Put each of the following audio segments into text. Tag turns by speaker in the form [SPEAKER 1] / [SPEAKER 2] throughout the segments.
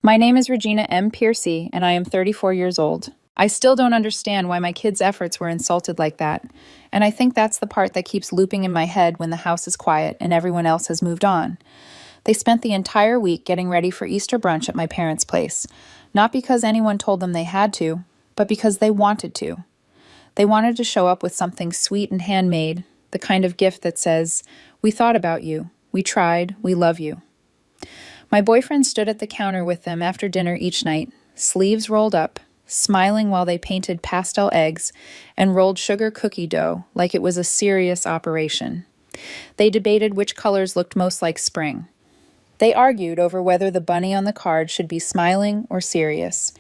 [SPEAKER 1] My name is Regina M. Piercy, and I am 34 years old. I still don't understand why my kids' efforts were insulted like that, and I think that's the part that keeps looping in my head when the house is quiet and everyone else has moved on. They spent the entire week getting ready for Easter brunch at my parents' place, not because anyone told them they had to, but because they wanted to. They wanted to show up with something sweet and handmade, the kind of gift that says, "We thought about you, we tried, we love you." My boyfriend stood at the counter with them after dinner each night, sleeves rolled up, smiling while they painted pastel eggs and rolled sugar cookie dough like it was a serious operation. They debated which colors looked most like spring. They argued over whether the bunny on the card should be smiling or serious.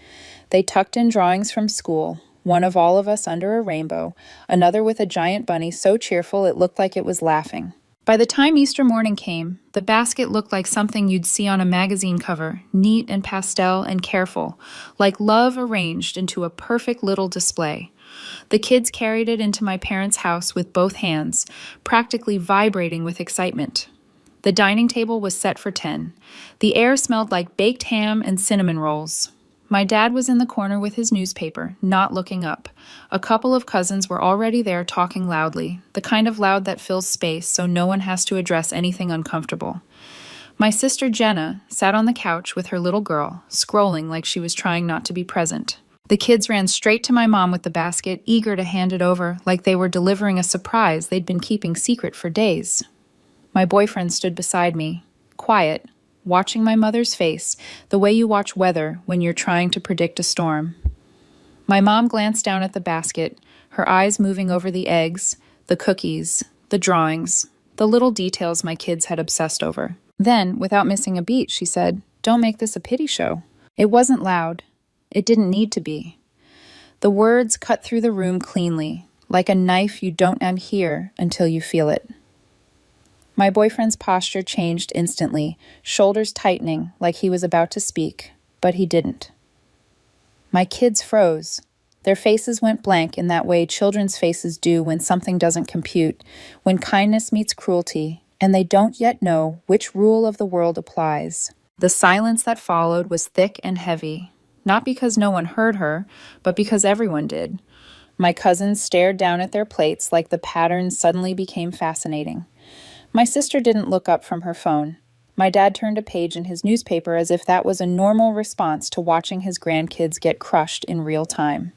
[SPEAKER 1] They tucked in drawings from school, one of all of us under a rainbow, another with a giant bunny so cheerful it looked like it was laughing. By the time Easter morning came, the basket looked like something you'd see on a magazine cover, neat and pastel and careful, like love arranged into a perfect little display. The kids carried it into my parents' house with both hands, practically vibrating with excitement. The dining table was set for 10. The air smelled like baked ham and cinnamon rolls. My dad was in the corner with his newspaper, not looking up. A couple of cousins were already there talking loudly, the kind of loud that fills space so no one has to address anything uncomfortable. My sister Jenna sat on the couch with her little girl, scrolling like she was trying not to be present. The kids ran straight to my mom with the basket, eager to hand it over like they were delivering a surprise they'd been keeping secret for days. My boyfriend stood beside me, quiet, watching my mother's face, the way you watch weather when you're trying to predict a storm. My mom glanced down at the basket, her eyes moving over the eggs, the cookies, the drawings, the little details my kids had obsessed over. Then, without missing a beat, she said, "Don't make this a pity show." It wasn't loud. It didn't need to be. The words cut through the room cleanly, like a knife you don't unhear until you feel it. My boyfriend's posture changed instantly, shoulders tightening like he was about to speak, but he didn't. My kids froze. Their faces went blank in that way children's faces do when something doesn't compute, when kindness meets cruelty, and they don't yet know which rule of the world applies. The silence that followed was thick and heavy, not because no one heard her, but because everyone did. My cousins stared down at their plates like the patterns suddenly became fascinating. My sister didn't look up from her phone. My dad turned a page in his newspaper as if that was a normal response to watching his grandkids get crushed in real time.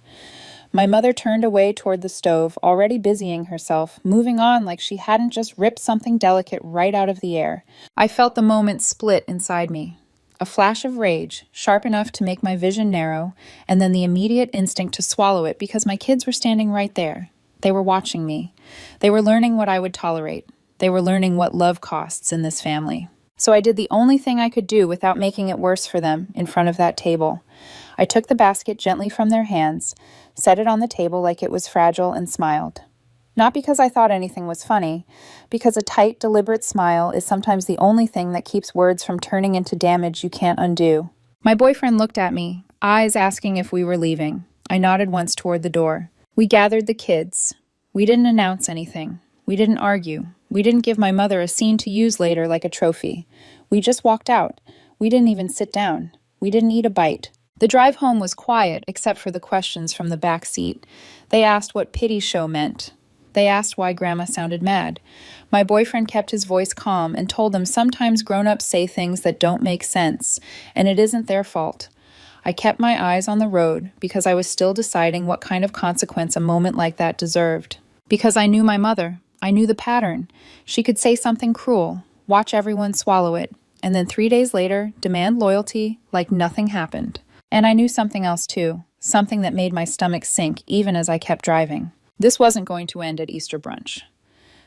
[SPEAKER 1] My mother turned away toward the stove, already busying herself, moving on like she hadn't just ripped something delicate right out of the air. I felt the moment split inside me. A flash of rage, sharp enough to make my vision narrow, and then the immediate instinct to swallow it because my kids were standing right there. They were watching me. They were learning what I would tolerate. They were learning what love costs in this family. So I did the only thing I could do without making it worse for them in front of that table. I took the basket gently from their hands, set it on the table like it was fragile, and smiled. Not because I thought anything was funny, because a tight, deliberate smile is sometimes the only thing that keeps words from turning into damage you can't undo. My boyfriend looked at me, eyes asking if we were leaving. I nodded once toward the door. We gathered the kids. We didn't announce anything. We didn't argue. We didn't give my mother a scene to use later like a trophy. We just walked out. We didn't even sit down. We didn't eat a bite. The drive home was quiet except for the questions from the back seat. They asked what pity show meant. They asked why Grandma sounded mad. My boyfriend kept his voice calm and told them sometimes grown-ups say things that don't make sense, and it isn't their fault. I kept my eyes on the road because I was still deciding what kind of consequence a moment like that deserved. Because I knew my mother. I knew the pattern. She could say something cruel, watch everyone swallow it, and then 3 days later demand loyalty like nothing happened. And I knew something else too, something that made my stomach sink even as I kept driving. This wasn't going to end at Easter brunch.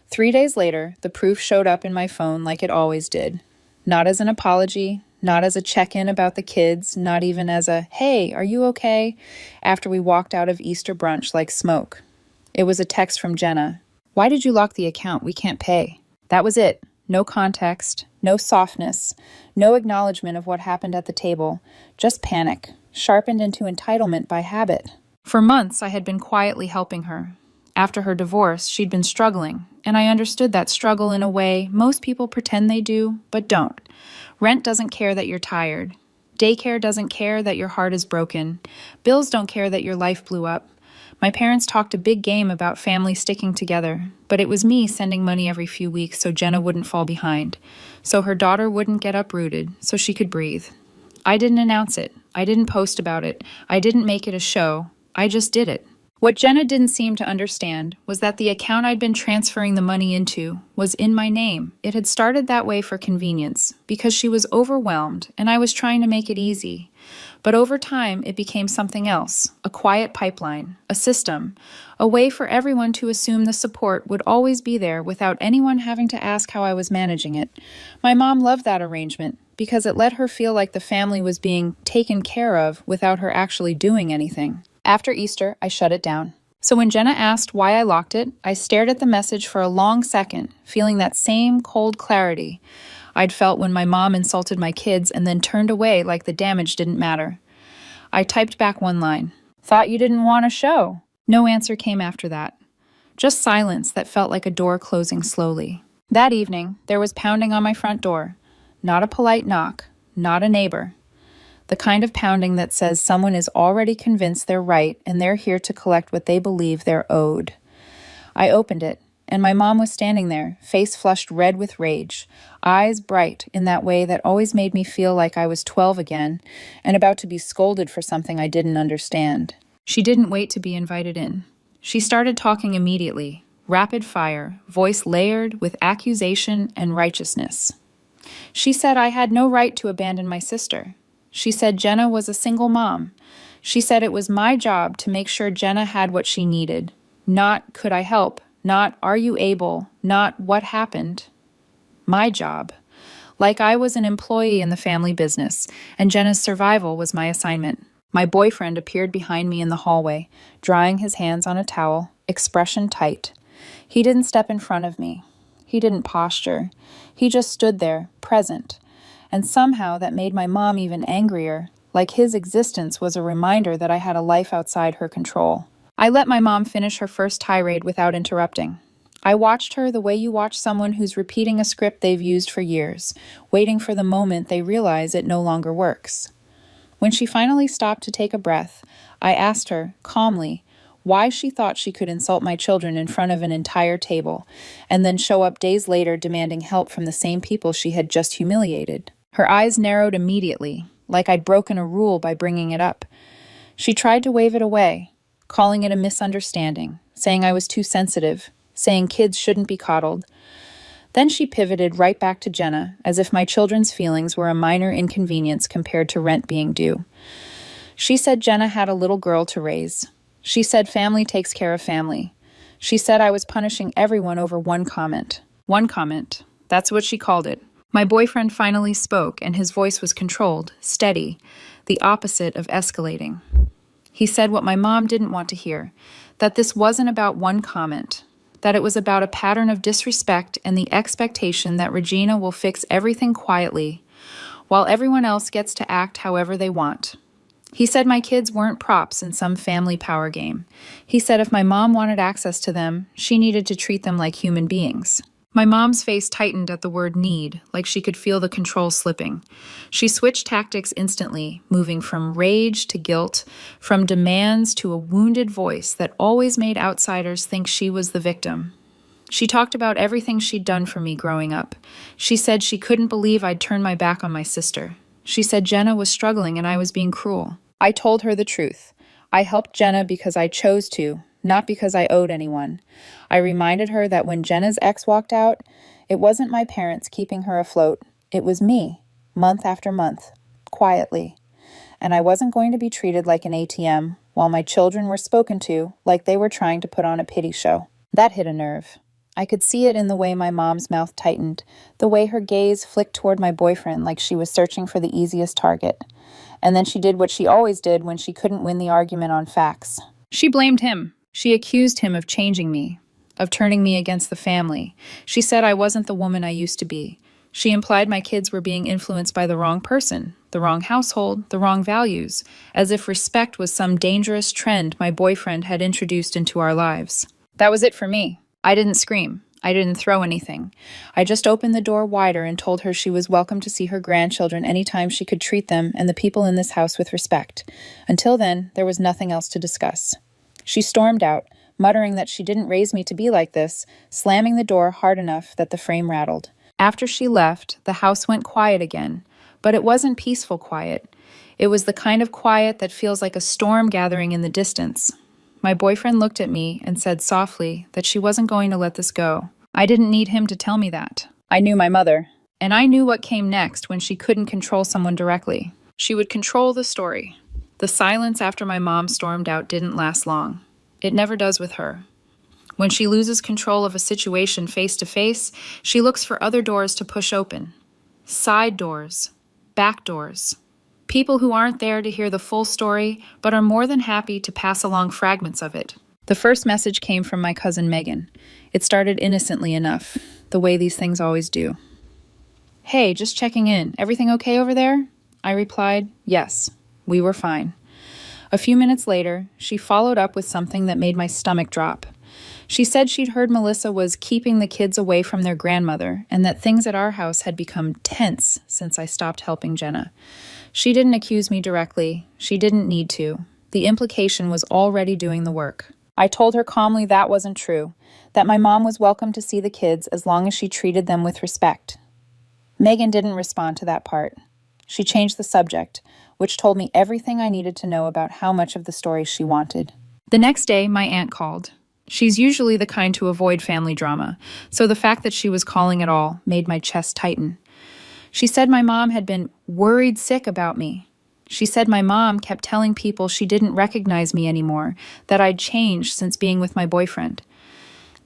[SPEAKER 1] 3 days later, the proof showed up in my phone like it always did. Not as an apology, not as a check-in about the kids, not even as a, "Hey, are you okay?" after we walked out of Easter brunch like smoke. It was a text from Jenna. "Why did you lock the account? We can't pay." That was it. No context, no softness, no acknowledgement of what happened at the table, just panic, sharpened into entitlement by habit. For months, I had been quietly helping her. After her divorce, she'd been struggling, and I understood that struggle in a way most people pretend they do, but don't. Rent doesn't care that you're tired. Daycare doesn't care that your heart is broken. Bills don't care that your life blew up. My parents talked a big game about family sticking together, but it was me sending money every few weeks so Jenna wouldn't fall behind, so her daughter wouldn't get uprooted, so she could breathe. I didn't announce it. I didn't post about it. I didn't make it a show. I just did it. What Jenna didn't seem to understand was that the account I'd been transferring the money into was in my name. It had started that way for convenience, because she was overwhelmed and I was trying to make it easy. But over time, it became something else, a quiet pipeline, a system, a way for everyone to assume the support would always be there without anyone having to ask how I was managing it. My mom loved that arrangement because it let her feel like the family was being taken care of without her actually doing anything. After Easter, I shut it down. So when Jenna asked why I locked it, I stared at the message for a long second, feeling that same cold clarity I'd felt when my mom insulted my kids and then turned away like the damage didn't matter. I typed back one line. Thought you didn't want a show. No answer came after that. Just silence that felt like a door closing slowly. That evening, there was pounding on my front door. Not a polite knock, not a neighbor. The kind of pounding that says someone is already convinced they're right and they're here to collect what they believe they're owed. I opened it, and my mom was standing there, face flushed red with rage, eyes bright in that way that always made me feel like I was 12 again and about to be scolded for something I didn't understand. She didn't wait to be invited in. She started talking immediately, rapid fire, voice layered with accusation and righteousness. She said I had no right to abandon my sister. She said Jenna was a single mom. She said it was my job to make sure Jenna had what she needed. Not, could I help? Not, are you able? Not, what happened? My job. Like I was an employee in the family business, and Jenna's survival was my assignment. My boyfriend appeared behind me in the hallway, drying his hands on a towel, expression tight. He didn't step in front of me. He didn't posture. He just stood there, present. And somehow that made my mom even angrier, like his existence was a reminder that I had a life outside her control. I let my mom finish her first tirade without interrupting. I watched her the way you watch someone who's repeating a script they've used for years, waiting for the moment they realize it no longer works. When she finally stopped to take a breath, I asked her, calmly, why she thought she could insult my children in front of an entire table, and then show up days later demanding help from the same people she had just humiliated. Her eyes narrowed immediately, like I'd broken a rule by bringing it up. She tried to wave it away, calling it a misunderstanding, saying I was too sensitive, saying kids shouldn't be coddled. Then she pivoted right back to Jenna, as if my children's feelings were a minor inconvenience compared to rent being due. She said Jenna had a little girl to raise. She said family takes care of family. She said I was punishing everyone over one comment. One comment. That's what she called it. My boyfriend finally spoke, and his voice was controlled, steady, the opposite of escalating. He said what my mom didn't want to hear, that this wasn't about one comment, that it was about a pattern of disrespect and the expectation that Regina will fix everything quietly, while everyone else gets to act however they want. He said my kids weren't props in some family power game. He said if my mom wanted access to them, she needed to treat them like human beings. My mom's face tightened at the word need, like she could feel the control slipping. She switched tactics instantly, moving from rage to guilt, from demands to a wounded voice that always made outsiders think she was the victim. She talked about everything she'd done for me growing up. She said she couldn't believe I'd turned my back on my sister. She said Jenna was struggling and I was being cruel. I told her the truth. I helped Jenna because I chose to, not because I owed anyone. I reminded her that when Jenna's ex walked out, it wasn't my parents keeping her afloat. It was me, month after month, quietly. And I wasn't going to be treated like an ATM, while my children were spoken to like they were trying to put on a pity show. That hit a nerve. I could see it in the way my mom's mouth tightened, the way her gaze flicked toward my boyfriend like she was searching for the easiest target. And then she did what she always did when she couldn't win the argument on facts. She blamed him. She accused him of changing me, of turning me against the family. She said I wasn't the woman I used to be. She implied my kids were being influenced by the wrong person, the wrong household, the wrong values, as if respect was some dangerous trend my boyfriend had introduced into our lives. That was it for me. I didn't scream. I didn't throw anything. I just opened the door wider and told her she was welcome to see her grandchildren any time she could treat them and the people in this house with respect. Until then, there was nothing else to discuss. She stormed out, muttering that she didn't raise me to be like this, slamming the door hard enough that the frame rattled. After she left, the house went quiet again, but it wasn't peaceful quiet. It was the kind of quiet that feels like a storm gathering in the distance. My boyfriend looked at me and said softly that she wasn't going to let this go. I didn't need him to tell me that. I knew my mother, and I knew what came next when she couldn't control someone directly. She would control the story. The silence after my mom stormed out didn't last long. It never does with her. When she loses control of a situation face to face, she looks for other doors to push open. Side doors, back doors. People who aren't there to hear the full story, but are more than happy to pass along fragments of it. The first message came from my cousin Megan. It started innocently enough, the way these things always do. "Hey, just checking in. Everything okay over there?" I replied, "Yes, we were fine." A few minutes later, she followed up with something that made my stomach drop. She said she'd heard Melissa was keeping the kids away from their grandmother and that things at our house had become tense since I stopped helping Jenna. She didn't accuse me directly. She didn't need to. The implication was already doing the work. I told her calmly that wasn't true, that my mom was welcome to see the kids as long as she treated them with respect. Megan didn't respond to that part. She changed the subject, which told me everything I needed to know about how much of the story she wanted. The next day, my aunt called. She's usually the kind to avoid family drama, so the fact that she was calling at all made my chest tighten. She said my mom had been worried sick about me. She said my mom kept telling people she didn't recognize me anymore, that I'd changed since being with my boyfriend.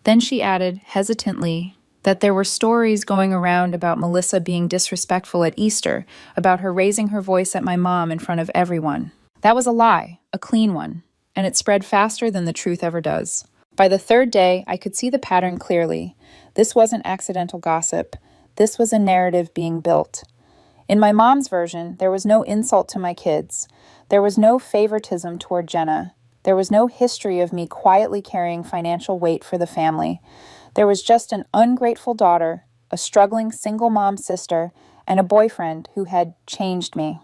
[SPEAKER 1] Then she added, hesitantly, that there were stories going around about Melissa being disrespectful at Easter, about her raising her voice at my mom in front of everyone. That was a lie, a clean one, and it spread faster than the truth ever does. By the third day, I could see the pattern clearly. This wasn't accidental gossip. This was a narrative being built. In my mom's version, there was no insult to my kids. There was no favoritism toward Jenna. There was no history of me quietly carrying financial weight for the family. There was just an ungrateful daughter, a struggling single mom sister, and a boyfriend who had changed me.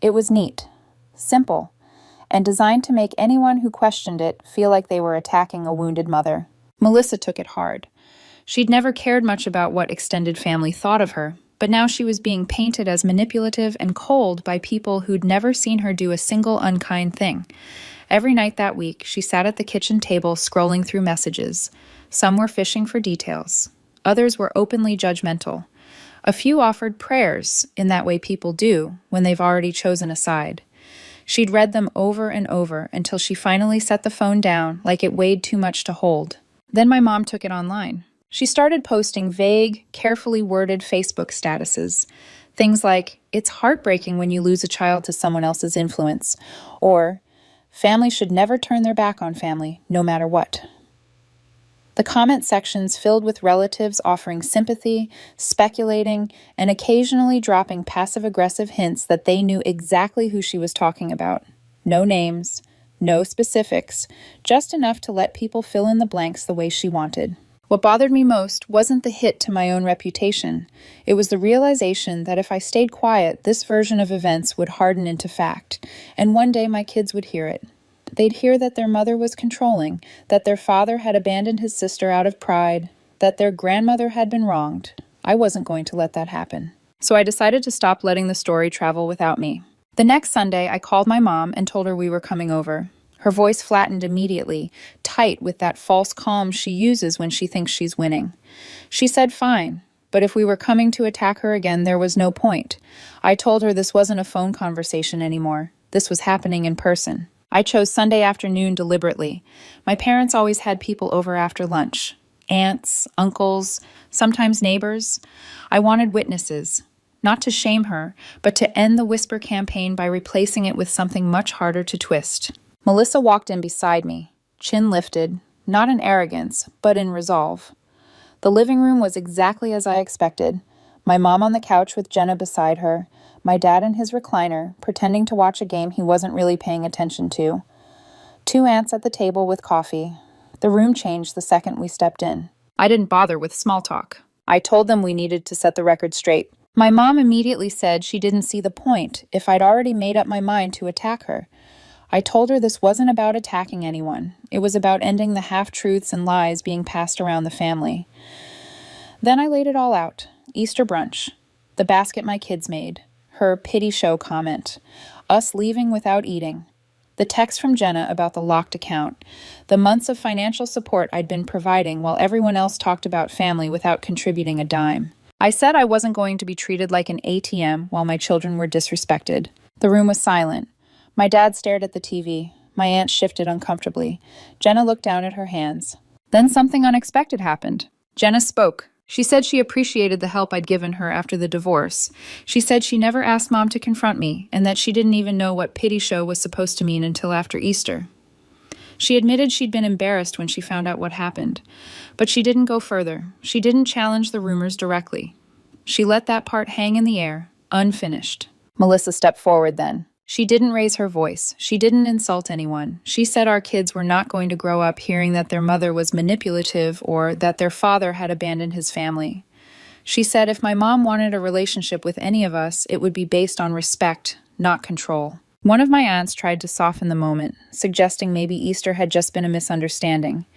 [SPEAKER 1] It was neat, simple, and designed to make anyone who questioned it feel like they were attacking a wounded mother. Melissa took it hard. She'd never cared much about what extended family thought of her, but now she was being painted as manipulative and cold by people who'd never seen her do a single unkind thing. Every night that week, she sat at the kitchen table scrolling through messages. Some were fishing for details. Others were openly judgmental. A few offered prayers, in that way people do, when they've already chosen a side. She'd read them over and over until she finally set the phone down like it weighed too much to hold. Then my mom took it online. She started posting vague, carefully worded Facebook statuses. Things like, "It's heartbreaking when you lose a child to someone else's influence," or, "Family should never turn their back on family, no matter what." The comment sections filled with relatives offering sympathy, speculating, and occasionally dropping passive-aggressive hints that they knew exactly who she was talking about. No names, no specifics, just enough to let people fill in the blanks the way she wanted. What bothered me most wasn't the hit to my own reputation. It was the realization that if I stayed quiet, this version of events would harden into fact, and one day my kids would hear it. They'd hear that their mother was controlling, that their father had abandoned his sister out of pride, that their grandmother had been wronged. I wasn't going to let that happen. So I decided to stop letting the story travel without me. The next Sunday, I called my mom and told her we were coming over. Her voice flattened immediately, tight with that false calm she uses when she thinks she's winning. She said fine, but if we were coming to attack her again, there was no point. I told her this wasn't a phone conversation anymore. This was happening in person. I chose Sunday afternoon deliberately. My parents always had people over after lunch. Aunts, uncles, sometimes neighbors. I wanted witnesses. Not to shame her, but to end the whisper campaign by replacing it with something much harder to twist. Melissa walked in beside me, chin lifted, not in arrogance, but in resolve. The living room was exactly as I expected. My mom on the couch with Jenna beside her, my dad in his recliner, pretending to watch a game he wasn't really paying attention to. 2 aunts at the table with coffee. The room changed the second we stepped in. I didn't bother with small talk. I told them we needed to set the record straight. My mom immediately said she didn't see the point if I'd already made up my mind to attack her. I told her this wasn't about attacking anyone. It was about ending the half-truths and lies being passed around the family. Then I laid it all out. Easter brunch, the basket my kids made, her pity show comment, us leaving without eating, the text from Jenna about the locked account, the months of financial support I'd been providing while everyone else talked about family without contributing a dime. I said I wasn't going to be treated like an ATM while my children were disrespected. The room was silent. My dad stared at the TV. My aunt shifted uncomfortably. Jenna looked down at her hands. Then something unexpected happened. Jenna spoke. She said she appreciated the help I'd given her after the divorce. She said she never asked Mom to confront me, and that she didn't even know what pity show was supposed to mean until after Easter. She admitted she'd been embarrassed when she found out what happened, but she didn't go further. She didn't challenge the rumors directly. She let that part hang in the air, unfinished. Melissa stepped forward then. She didn't raise her voice. She didn't insult anyone. She said our kids were not going to grow up hearing that their mother was manipulative or that their father had abandoned his family. She said if my mom wanted a relationship with any of us, it would be based on respect, not control. One of my aunts tried to soften the moment, suggesting maybe Easter had just been a misunderstanding.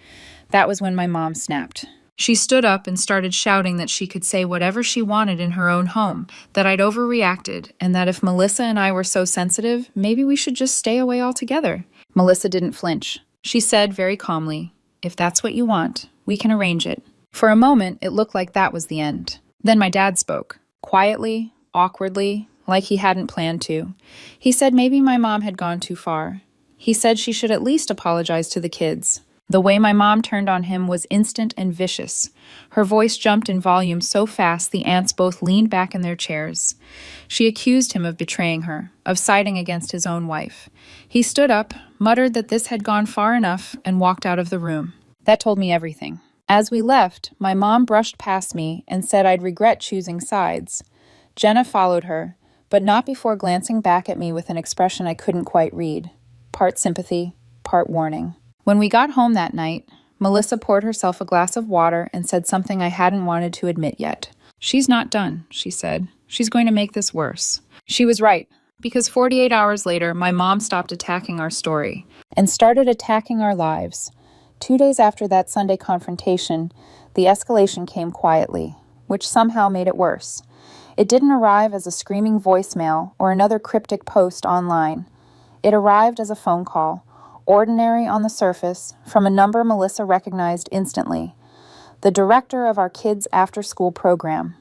[SPEAKER 1] That was when my mom snapped. She stood up and started shouting that she could say whatever she wanted in her own home, that I'd overreacted, and that if Melissa and I were so sensitive, maybe we should just stay away altogether. Melissa didn't flinch. She said very calmly, "If that's what you want, we can arrange it." For a moment, it looked like that was the end. Then my dad spoke, quietly, awkwardly, like he hadn't planned to. He said maybe my mom had gone too far. He said she should at least apologize to the kids. The way my mom turned on him was instant and vicious. Her voice jumped in volume so fast the aunts both leaned back in their chairs. She accused him of betraying her, of siding against his own wife. He stood up, muttered that this had gone far enough, and walked out of the room. That told me everything. As we left, my mom brushed past me and said I'd regret choosing sides. Jenna followed her, but not before glancing back at me with an expression I couldn't quite read. Part sympathy, part warning. When we got home that night, Melissa poured herself a glass of water and said something I hadn't wanted to admit yet. "She's not done," she said. "She's going to make this worse." She was right, because 48 hours later, my mom stopped attacking our story and started attacking our lives. 2 days after that Sunday confrontation, the escalation came quietly, which somehow made it worse. It didn't arrive as a screaming voicemail or another cryptic post online. It arrived as a phone call, ordinary on the surface, from a number Melissa recognized instantly. The director of our kids' after-school program.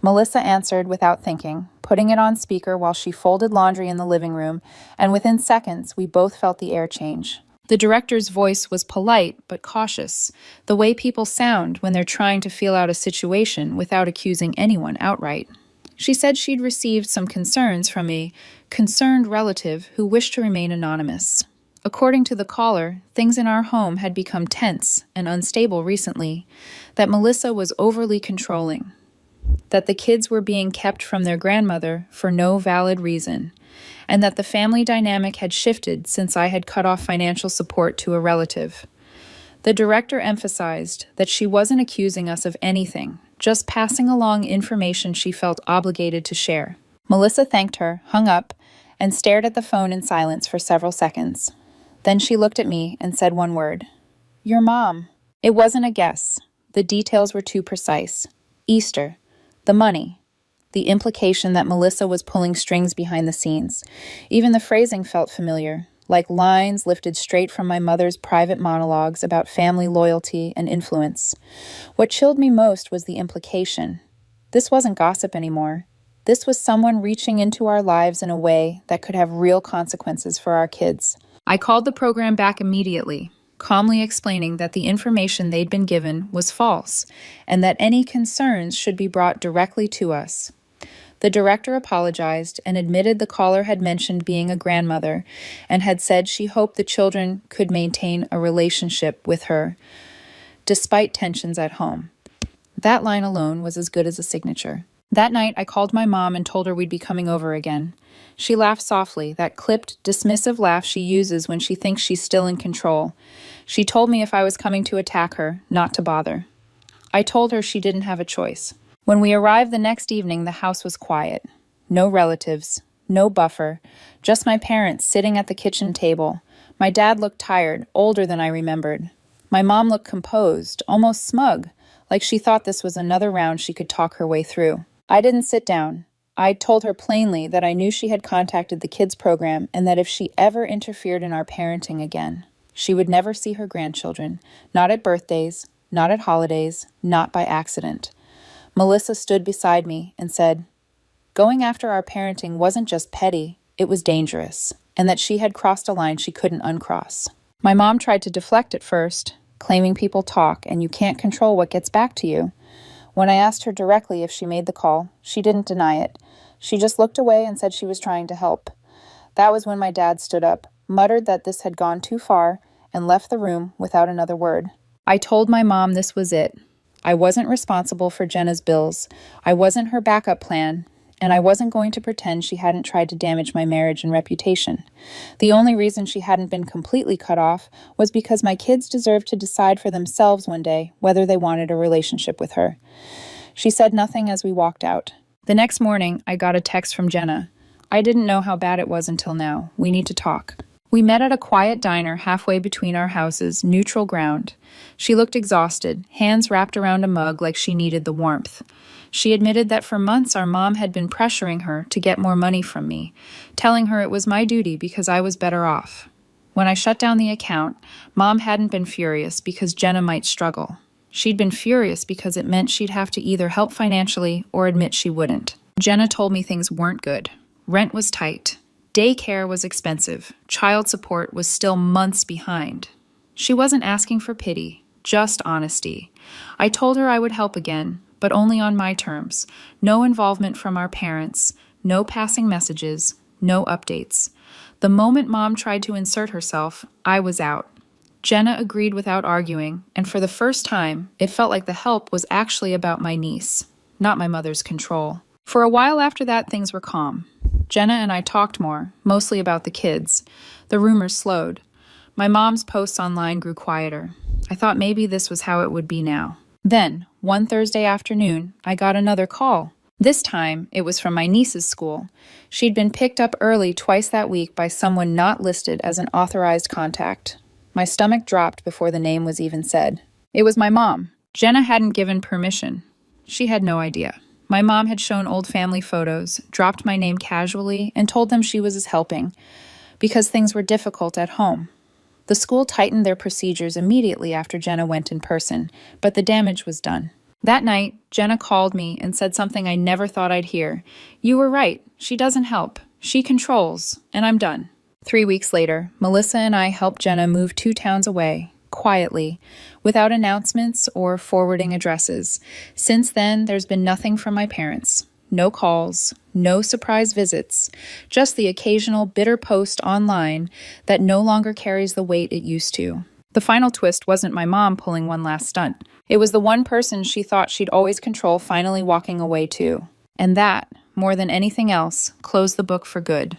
[SPEAKER 1] Melissa answered without thinking, putting it on speaker while she folded laundry in the living room, and within seconds, we both felt the air change. The director's voice was polite but cautious, the way people sound when they're trying to feel out a situation without accusing anyone outright. She said she'd received some concerns from a concerned relative who wished to remain anonymous. According to the caller, things in our home had become tense and unstable recently, that Melissa was overly controlling, that the kids were being kept from their grandmother for no valid reason, and that the family dynamic had shifted since I had cut off financial support to a relative. The director emphasized that she wasn't accusing us of anything, just passing along information she felt obligated to share. Melissa thanked her, hung up, and stared at the phone in silence for several seconds. Then she looked at me and said one word, "Your mom." It wasn't a guess. The details were too precise. Easter, the money, the implication that Melissa was pulling strings behind the scenes. Even the phrasing felt familiar, like lines lifted straight from my mother's private monologues about family loyalty and influence. What chilled me most was the implication. This wasn't gossip anymore. This was someone reaching into our lives in a way that could have real consequences for our kids. I called the program back immediately, calmly explaining that the information they'd been given was false, and that any concerns should be brought directly to us. The director apologized and admitted the caller had mentioned being a grandmother and had said she hoped the children could maintain a relationship with her, despite tensions at home. That line alone was as good as a signature. That night, I called my mom and told her we'd be coming over again. She laughed softly, that clipped, dismissive laugh she uses when she thinks she's still in control. She told me if I was coming to attack her, not to bother. I told her she didn't have a choice. When we arrived the next evening, the house was quiet. No relatives, no buffer, just my parents sitting at the kitchen table. My dad looked tired, older than I remembered. My mom looked composed, almost smug, like she thought this was another round she could talk her way through. I didn't sit down. I told her plainly that I knew she had contacted the kids program and that if she ever interfered in our parenting again, she would never see her grandchildren, not at birthdays, not at holidays, not by accident. Melissa stood beside me and said, going after our parenting wasn't just petty, it was dangerous, and that she had crossed a line she couldn't uncross. My mom tried to deflect at first, claiming people talk and you can't control what gets back to you. When I asked her directly if she made the call, she didn't deny it. She just looked away and said she was trying to help. That was when my dad stood up, muttered that this had gone too far, and left the room without another word. I told my mom this was it. I wasn't responsible for Jenna's bills. I wasn't her backup plan, and I wasn't going to pretend she hadn't tried to damage my marriage and reputation. The only reason she hadn't been completely cut off was because my kids deserved to decide for themselves one day whether they wanted a relationship with her. She said nothing as we walked out. The next morning, I got a text from Jenna. I didn't know how bad it was until now. We need to talk. We met at a quiet diner halfway between our houses, neutral ground. She looked exhausted, hands wrapped around a mug like she needed the warmth. She admitted that for months our mom had been pressuring her to get more money from me, telling her it was my duty because I was better off. When I shut down the account, Mom hadn't been furious because Jenna might struggle. She'd been furious because it meant she'd have to either help financially or admit she wouldn't. Jenna told me things weren't good. Rent was tight. Daycare was expensive. Child support was still months behind. She wasn't asking for pity, just honesty. I told her I would help again, but only on my terms. No involvement from our parents, no passing messages, no updates. The moment Mom tried to insert herself, I was out. Jenna agreed without arguing, and for the first time, it felt like the help was actually about my niece, not my mother's control. For a while after that, things were calm. Jenna and I talked more, mostly about the kids. The rumors slowed. My mom's posts online grew quieter. I thought maybe this was how it would be now. Then, one Thursday afternoon, I got another call. This time, it was from my niece's school. She'd been picked up early twice that week by someone not listed as an authorized contact. My stomach dropped before the name was even said. It was my mom. Jenna hadn't given permission. She had no idea. My mom had shown old family photos, dropped my name casually, and told them she was helping, because things were difficult at home. The school tightened their procedures immediately after Jenna went in person, but the damage was done. That night, Jenna called me and said something I never thought I'd hear. You were right. She doesn't help. She controls, and I'm done. 3 weeks later, Melissa and I helped Jenna move 2 towns away, quietly, without announcements or forwarding addresses. Since then, there's been nothing from my parents. No calls, no surprise visits, just the occasional bitter post online that no longer carries the weight it used to. The final twist wasn't my mom pulling one last stunt. It was the one person she thought she'd always control finally walking away too. And that, more than anything else, closed the book for good.